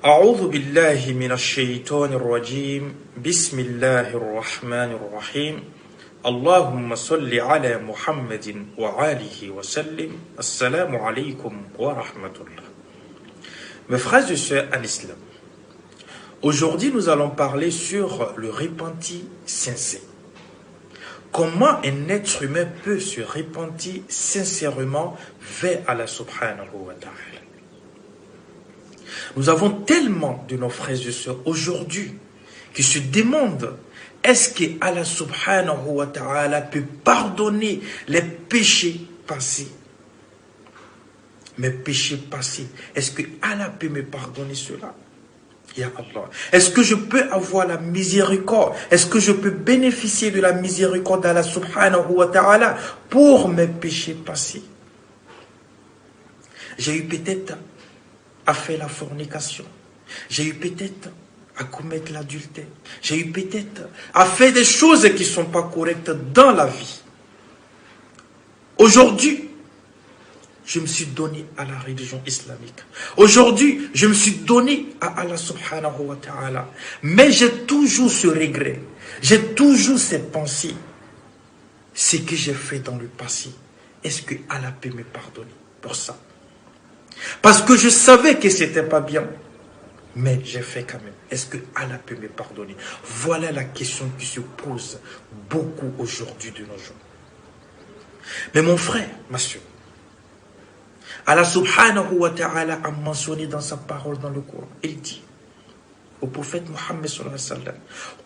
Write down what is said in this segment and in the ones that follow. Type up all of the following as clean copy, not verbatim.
أعوذ بالله من الشيطان الرجيم بسم الله الرحمن الرحيم اللهم صل على محمد وآله وسلم السلام عليكم ورحمة الله. Mes frères et sœurs en islam, aujourd'hui nous allons parler sur le repenti sincère. Comment un être humain peut se repentir sincèrement vers Allah subhanahu wa ta'ala. Nous avons tellement de nos frères et sœurs aujourd'hui qui se demandent est-ce que Allah subhanahu wa ta'ala peut pardonner les péchés passés. Mes péchés passés, est-ce que Allah peut me pardonner cela? Ya Allah, est-ce que je peux avoir la miséricorde? Est-ce que je peux bénéficier de la miséricorde d'Allah subhanahu wa ta'ala pour mes péchés passés? J'ai eu peut-être à faire la fornication. J'ai eu peut-être à commettre l'adultère. J'ai eu peut-être à faire des choses qui ne sont pas correctes dans la vie. Aujourd'hui, je me suis donné à la religion islamique. Aujourd'hui, je me suis donné à Allah subhanahu wa ta'ala. Mais j'ai toujours ce regret. J'ai toujours ces pensées. Ce que j'ai fait dans le passé, est-ce que Allah peut me pardonner pour ça? Parce que je savais que ce n'était pas bien. Mais j'ai fait quand même. Est-ce que Allah peut me pardonner? Voilà la question qui se pose beaucoup aujourd'hui de nos jours. Mais mon frère, ma soeur, Allah subhanahu wa ta'ala a mentionné dans sa parole dans le Coran. Il dit au prophète Mohammed sallallahu alayhi wa sallam,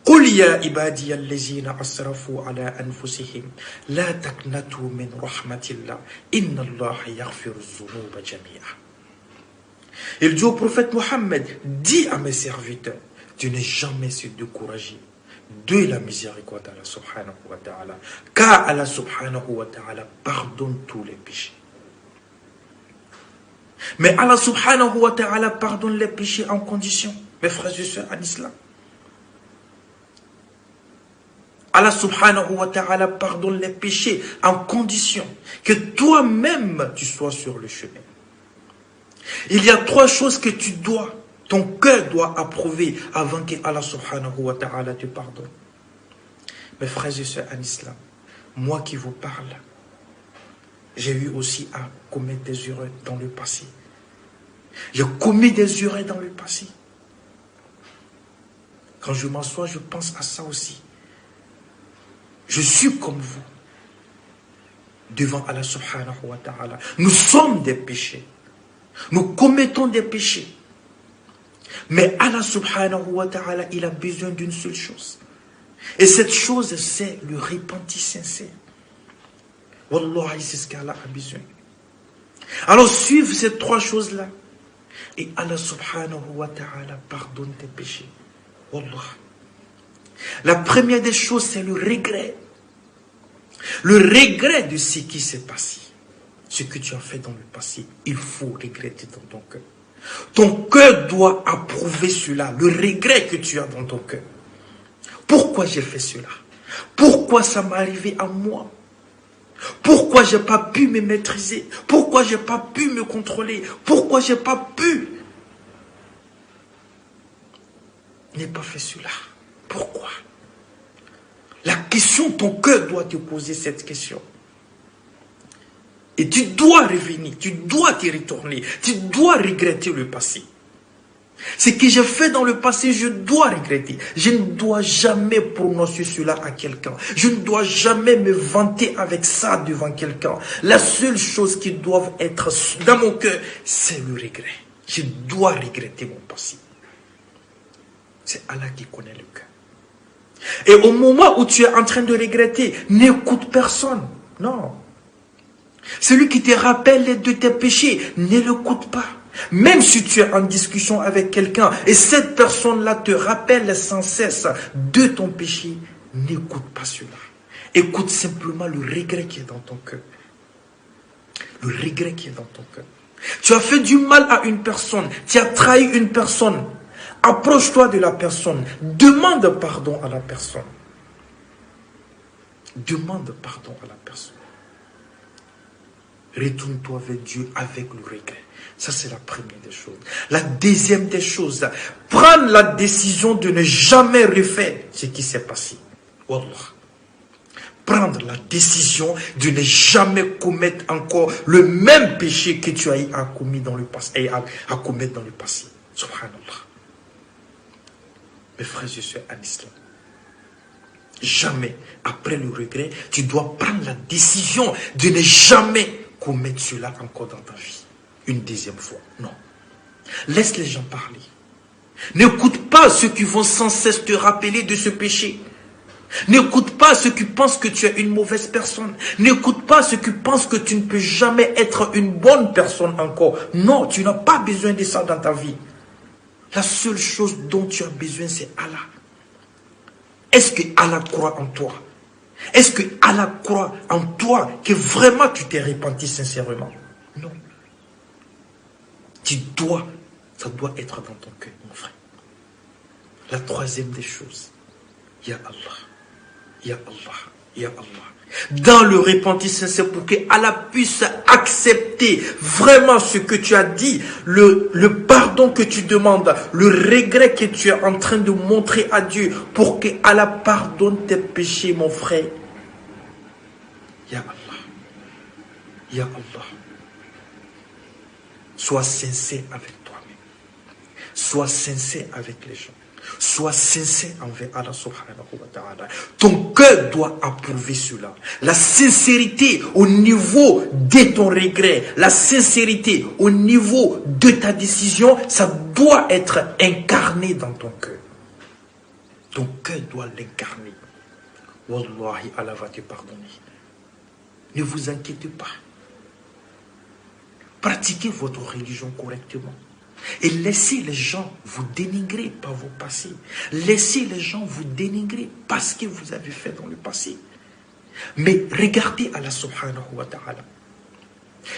قُلْ يَا إِبَادِيَ الَّذِينَ أَسْرَفُوا عَلَىٰ أَنفُسِهِمْ لَا تَقْنَطُوا مِنْ رَحْمَةِ اللَّهِ إِنَّ اللَّهَ يَغْفِرُ الذُّنُوبَ جَمِيعًا. Il dit au prophète Mohammed, dis à mes serviteurs, tu n'es jamais se décourager de la miséricorde d'Allah subhanahu wa ta'ala, car Allah subhanahu wa ta'ala pardonne tous les péchés. Mais Allah subhanahu wa ta'ala pardonne les péchés en condition, mes frères et sœurs en islam. Allah subhanahu wa ta'ala pardonne les péchés en condition que toi-même tu sois sur le chemin. Il y a trois choses que ton cœur doit approuver avant que Allah subhanahu wa ta'ala te pardonne. Mes frères et sœurs en islam, moi qui vous parle, j'ai eu aussi à commettre des erreurs dans le passé. J'ai commis des erreurs dans le passé. Quand je m'assois, je pense à ça aussi. Je suis comme vous, devant Allah subhanahu wa ta'ala. Nous sommes des péchés. Nous commettons des péchés. Mais Allah subhanahu wa ta'ala, il a besoin d'une seule chose. Et cette chose, c'est le repenti sincère. Wallahi, c'est ce qu'Allah a besoin. Alors, suivez ces trois choses-là. Et Allah subhanahu wa ta'ala pardonne tes péchés. Wallah. La première des choses, c'est le regret. Le regret de ce qui s'est passé. Ce que tu as fait dans le passé, il faut regretter dans ton cœur. Ton cœur doit approuver cela, le regret que tu as dans ton cœur. Pourquoi j'ai fait cela? Pourquoi ça m'est arrivé à moi? Pourquoi je n'ai pas pu me maîtriser? Pourquoi je n'ai pas pu me contrôler? Pourquoi je n'ai pas pu ne pas faire cela? Pourquoi? La question, ton cœur doit te poser cette question. Et tu dois revenir, tu dois te retourner, tu dois regretter le passé. Ce que j'ai fait dans le passé, je dois regretter. Je ne dois jamais prononcer cela à quelqu'un. Je ne dois jamais me vanter avec ça devant quelqu'un. La seule chose qui doit être dans mon cœur, c'est le regret. Je dois regretter mon passé. C'est Allah qui connaît le cœur. Et au moment où tu es en train de regretter, n'écoute personne. Non. Celui qui te rappelle de tes péchés, ne l'écoute pas. Même si tu es en discussion avec quelqu'un et cette personne-là te rappelle sans cesse de ton péché, n'écoute pas cela. Écoute simplement le regret qui est dans ton cœur. Le regret qui est dans ton cœur. Tu as fait du mal à une personne, tu as trahi une personne. Approche-toi de la personne, demande pardon à la personne. Demande pardon à la personne. retourne-toi vers Dieu avec le regret. Ça, c'est la première des choses. La deuxième des choses, prendre la décision de ne jamais refaire ce qui s'est passé. Wallah. Prendre la décision de ne jamais commettre encore le même péché que tu as eu à commettre dans le passé. Subhanallah. Mes frères et sœurs en islam, jamais, après le regret, tu dois prendre la décision de ne jamais commettre cela encore dans ta vie. Une deuxième fois. Non. Laisse les gens parler. N'écoute pas ceux qui vont sans cesse te rappeler de ce péché. N'écoute pas ceux qui pensent que tu es une mauvaise personne. N'écoute pas ceux qui pensent que tu ne peux jamais être une bonne personne encore. Non, tu n'as pas besoin de ça dans ta vie. La seule chose dont tu as besoin, c'est Allah. Est-ce que Allah croit en toi? Est-ce que Allah croit en toi que vraiment tu t'es repenti sincèrement? Non. Ça doit être dans ton cœur, mon frère. La troisième des choses, Ya Allah, Ya Allah, Ya Allah. Dans le repenti sincère pour que Allah puisse accepter vraiment ce que tu as dit, le pardon que tu demandes, le regret que tu es en train de montrer à Dieu pour que Allah pardonne tes péchés, mon frère. Ya Allah, Ya Allah. Sois sincère avec toi-même. Sois sincère avec les gens. Sois sincère envers Allah subhanahu wa ta'ala. Ton cœur doit approuver cela. La sincérité au niveau de ton regret, la sincérité au niveau de ta décision, ça doit être incarné dans ton cœur. Ton cœur doit l'incarner. Wallahi, Allah va te pardonner. Ne vous inquiétez pas. Pratiquez votre religion correctement. Et laissez les gens vous dénigrer par vos passés. Laissez les gens vous dénigrer parce que vous avez fait dans le passé. Mais regardez Allah subhanahu wa ta'ala.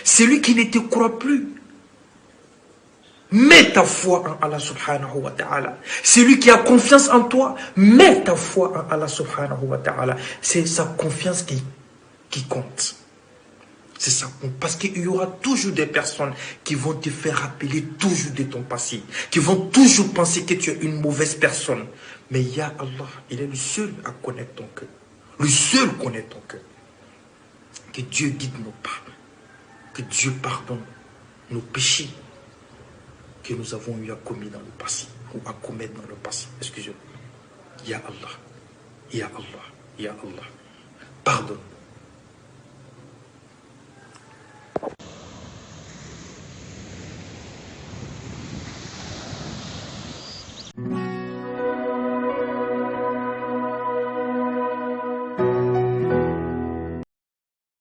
Celui qui ne te croit plus, mets ta foi en Allah subhanahu wa ta'ala. Celui qui a confiance en toi, mets ta foi en Allah subhanahu wa ta'ala. C'est sa confiance qui compte. C'est ça. Parce qu'il y aura toujours des personnes qui vont te faire rappeler toujours de ton passé. Qui vont toujours penser que tu es une mauvaise personne. Mais Ya Allah, il est le seul à connaître ton cœur. Le seul connaît ton cœur. Que Dieu guide nos pas. Que Dieu pardonne nos péchés que nous avons eu à commettre dans le passé. Ou à commettre dans le passé. Excusez-moi. Ya Allah. Ya Allah. Ya Allah. Pardonne.